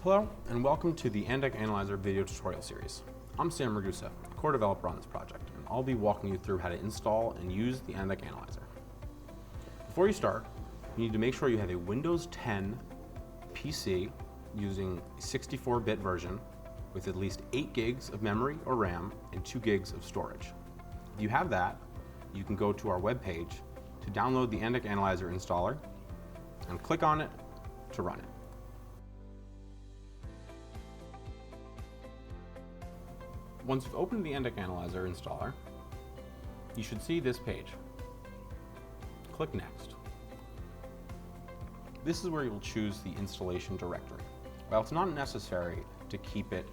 Hello, and welcome to the enDAQ Analyzer video tutorial series. I'm Sam Ragusa, core developer on this project, and I'll be walking you through how to install and use the enDAQ Analyzer. Before you start, you need to make sure you have a Windows 10 PC using a 64-bit version with at least 8 gigs of memory or RAM and 2 gigs of storage. If you have that, you can go to our webpage to download the enDAQ Analyzer installer and click on it to run it. Once you've opened the enDAQ Analyzer installer, you should see this page. Click Next. This is where you'll choose the installation directory. While it's not necessary to keep it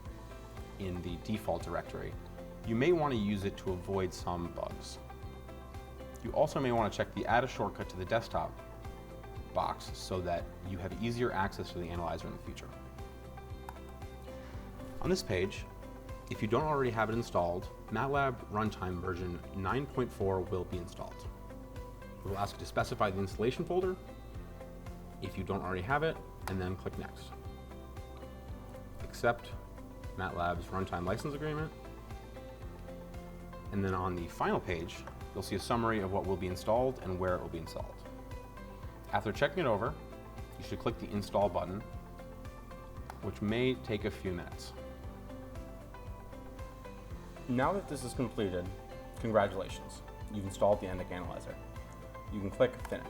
in the default directory, you may want to use it to avoid some bugs. You also may want to check the Add a Shortcut to the Desktop box so that you have easier access to the analyzer in the future. On this page, if you don't already have it installed, MATLAB Runtime version 9.4 will be installed. It will ask you to specify the installation folder if you don't already have it, and then click Next. Accept MATLAB's Runtime License Agreement, and then on the final page, you'll see a summary of what will be installed and where it will be installed. After checking it over, you should click the Install button, which may take a few minutes. Now that this is completed, congratulations, you've installed the enDAQ Analyzer. You can click Finish.